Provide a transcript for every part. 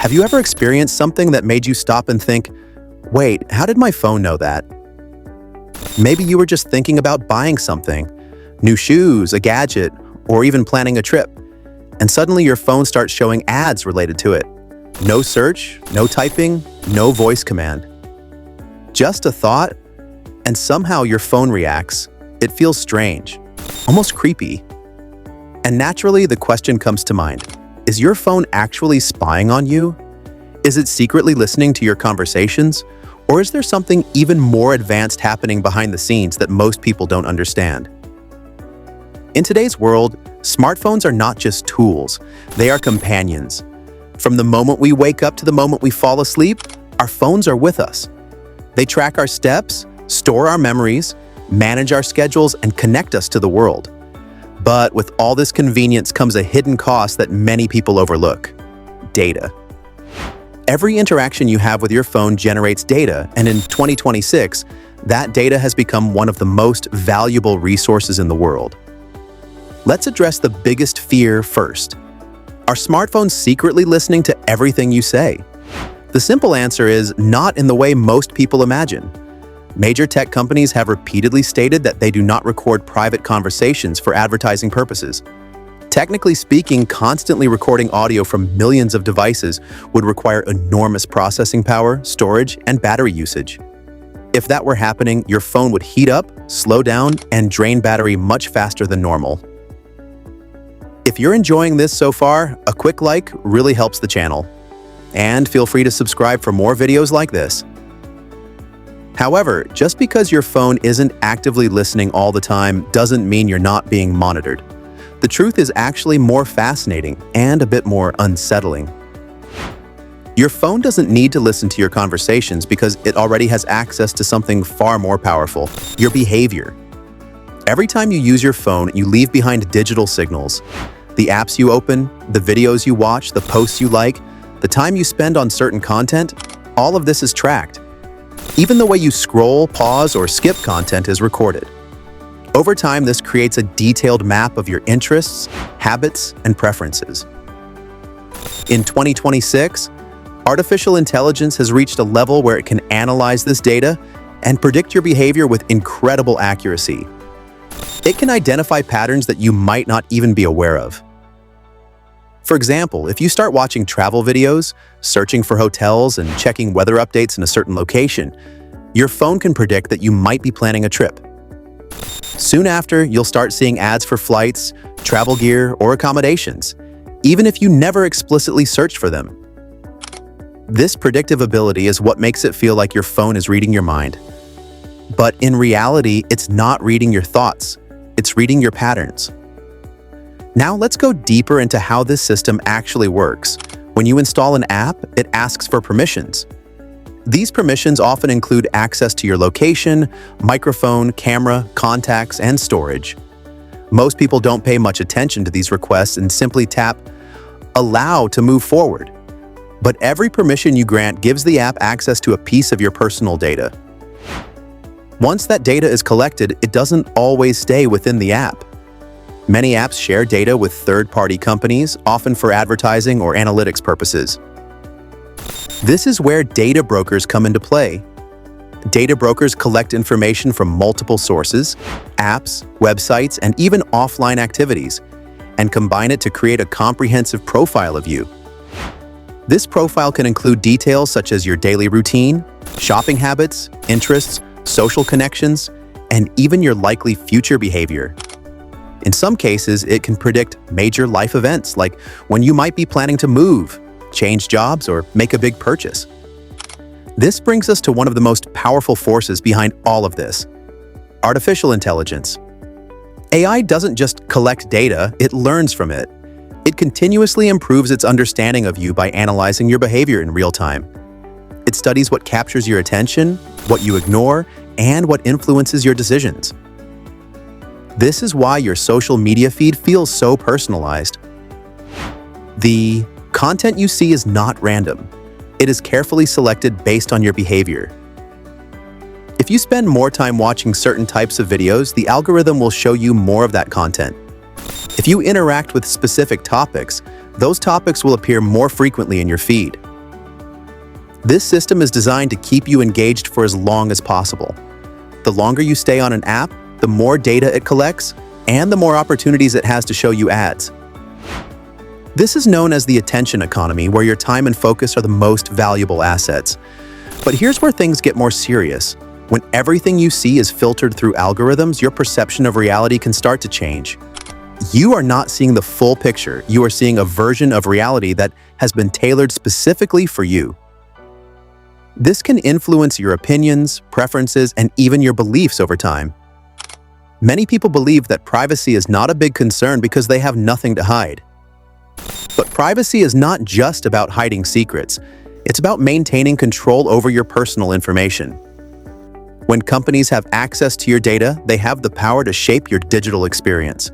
Have you ever experienced something that made you stop and think, wait, how did my phone know that? Maybe you were just thinking about buying something, new shoes, a gadget, or even planning a trip, and suddenly your phone starts showing ads related to it. No search, no typing, no voice command. Just a thought, and somehow your phone reacts. It feels strange, almost creepy. And naturally, the question comes to mind. Is your phone actually spying on you? Is it secretly listening to your conversations? Or is there something even more advanced happening behind the scenes that most people don't understand? In today's world, smartphones are not just tools, they are companions. From the moment we wake up to the moment we fall asleep, our phones are with us. They track our steps, store our memories, manage our schedules, and connect us to the world. But with all this convenience comes a hidden cost that many people overlook: data. Every interaction you have with your phone generates data, and in 2026, that data has become one of the most valuable resources in the world. Let's address the biggest fear first. Are smartphones secretly listening to everything you say? The simple answer is not in the way most people imagine. Major tech companies have repeatedly stated that they do not record private conversations for advertising purposes. Technically speaking, constantly recording audio from millions of devices would require enormous processing power, storage, and battery usage. If that were happening, your phone would heat up, slow down, and drain battery much faster than normal. If you're enjoying this so far, a quick like really helps the channel. And feel free to subscribe for more videos like this. However, just because your phone isn't actively listening all the time doesn't mean you're not being monitored. The truth is actually more fascinating and a bit more unsettling. Your phone doesn't need to listen to your conversations because it already has access to something far more powerful: your behavior. Every time you use your phone, you leave behind digital signals. The apps you open, the videos you watch, the posts you like, the time you spend on certain content, all of this is tracked. Even the way you scroll, pause, or skip content is recorded. Over time, this creates a detailed map of your interests, habits, and preferences. In 2026, artificial intelligence has reached a level where it can analyze this data and predict your behavior with incredible accuracy. It can identify patterns that you might not even be aware of. For example, if you start watching travel videos, searching for hotels, and checking weather updates in a certain location, your phone can predict that you might be planning a trip. Soon after, you'll start seeing ads for flights, travel gear, or accommodations, even if you never explicitly searched for them. This predictive ability is what makes it feel like your phone is reading your mind. But in reality, it's not reading your thoughts, it's reading your patterns. Now let's go deeper into how this system actually works. When you install an app, it asks for permissions. These permissions often include access to your location, microphone, camera, contacts, and storage. Most people don't pay much attention to these requests and simply tap Allow to move forward. But every permission you grant gives the app access to a piece of your personal data. Once that data is collected, it doesn't always stay within the app. Many apps share data with third-party companies, often for advertising or analytics purposes. This is where data brokers come into play. Data brokers collect information from multiple sources, apps, websites, and even offline activities, and combine it to create a comprehensive profile of you. This profile can include details such as your daily routine, shopping habits, interests, social connections, and even your likely future behavior. In some cases, it can predict major life events like when you might be planning to move, change jobs, or make a big purchase. This brings us to one of the most powerful forces behind all of this: artificial intelligence. AI doesn't just collect data, it learns from it. It continuously improves its understanding of you by analyzing your behavior in real time. It studies what captures your attention, what you ignore, and what influences your decisions. This is why your social media feed feels so personalized. The content you see is not random. It is carefully selected based on your behavior. If you spend more time watching certain types of videos, the algorithm will show you more of that content. If you interact with specific topics, those topics will appear more frequently in your feed. This system is designed to keep you engaged for as long as possible. The longer you stay on an app, the more data it collects, and the more opportunities it has to show you ads. This is known as the attention economy, where your time and focus are the most valuable assets. But here's where things get more serious. When everything you see is filtered through algorithms, your perception of reality can start to change. You are not seeing the full picture. You are seeing a version of reality that has been tailored specifically for you. This can influence your opinions, preferences, and even your beliefs over time. Many people believe that privacy is not a big concern because they have nothing to hide. But privacy is not just about hiding secrets. It's about maintaining control over your personal information. When companies have access to your data, they have the power to shape your digital experience.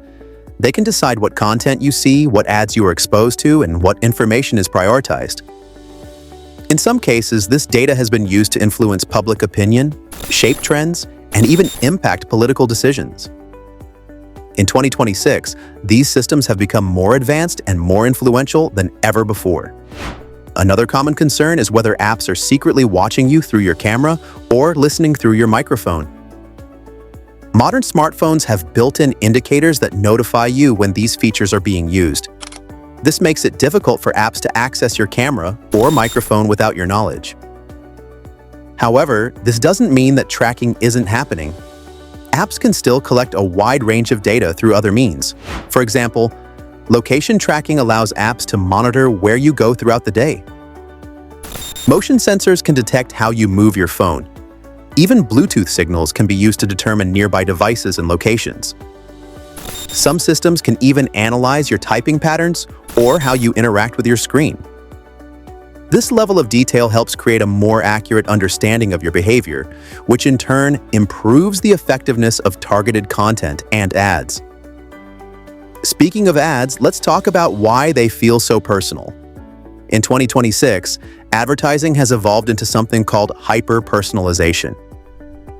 They can decide what content you see, what ads you are exposed to, and what information is prioritized. In some cases, this data has been used to influence public opinion, shape trends, and even impact political decisions. In 2026, these systems have become more advanced and more influential than ever before. Another common concern is whether apps are secretly watching you through your camera or listening through your microphone. Modern smartphones have built-in indicators that notify you when these features are being used. This makes it difficult for apps to access your camera or microphone without your knowledge. However, this doesn't mean that tracking isn't happening. Apps can still collect a wide range of data through other means. For example, location tracking allows apps to monitor where you go throughout the day. Motion sensors can detect how you move your phone. Even Bluetooth signals can be used to determine nearby devices and locations. Some systems can even analyze your typing patterns or how you interact with your screen. This level of detail helps create a more accurate understanding of your behavior, which in turn improves the effectiveness of targeted content and ads. Speaking of ads, let's talk about why they feel so personal. In 2026, advertising has evolved into something called hyper-personalization.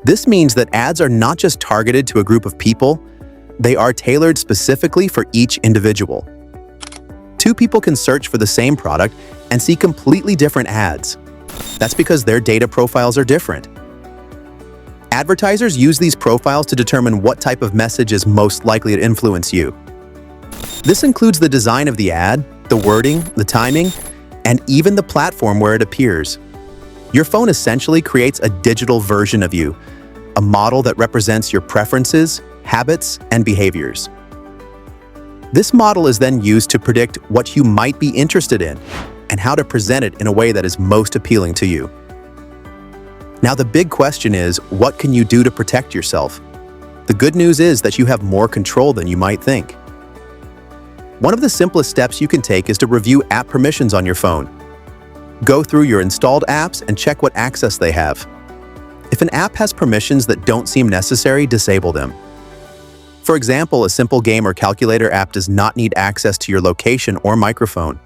This means that ads are not just targeted to a group of people, they are tailored specifically for each individual. Two people can search for the same product and see completely different ads. That's because their data profiles are different. Advertisers use these profiles to determine what type of message is most likely to influence you. This includes the design of the ad, the wording, the timing, and even the platform where it appears. Your phone essentially creates a digital version of you, a model that represents your preferences, habits, and behaviors. This model is then used to predict what you might be interested in and how to present it in a way that is most appealing to you. Now, the big question is, what can you do to protect yourself? The good news is that you have more control than you might think. One of the simplest steps you can take is to review app permissions on your phone. Go through your installed apps and check what access they have. If an app has permissions that don't seem necessary, disable them. For example, a simple game or calculator app does not need access to your location or microphone.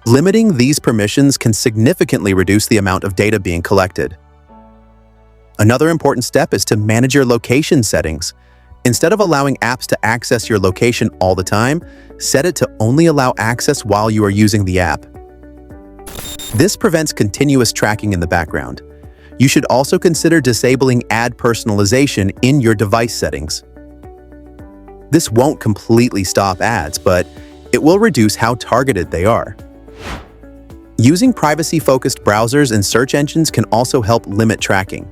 Limiting these permissions can significantly reduce the amount of data being collected. Another important step is to manage your location settings. Instead of allowing apps to access your location all the time, set it to only allow access while you are using the app. This prevents continuous tracking in the background. You should also consider disabling ad personalization in your device settings. This won't completely stop ads, but it will reduce how targeted they are. Using privacy-focused browsers and search engines can also help limit tracking.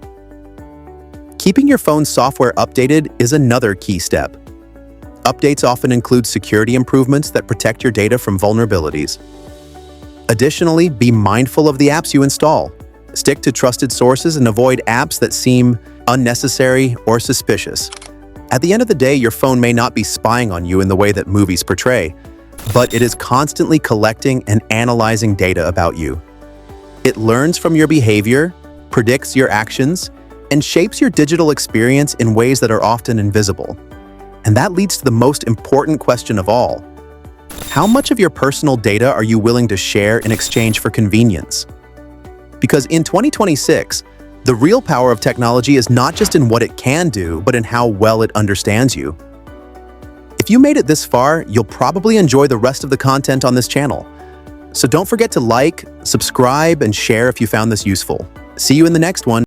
Keeping your phone's software updated is another key step. Updates often include security improvements that protect your data from vulnerabilities. Additionally, be mindful of the apps you install. Stick to trusted sources and avoid apps that seem unnecessary or suspicious. At the end of the day, your phone may not be spying on you in the way that movies portray, but it is constantly collecting and analyzing data about you. It learns from your behavior, predicts your actions, and shapes your digital experience in ways that are often invisible. And that leads to the most important question of all. How much of your personal data are you willing to share in exchange for convenience? Because in 2026, the real power of technology is not just in what it can do, but in how well it understands you. If you made it this far, you'll probably enjoy the rest of the content on this channel. So don't forget to like, subscribe, and share if you found this useful. See you in the next one.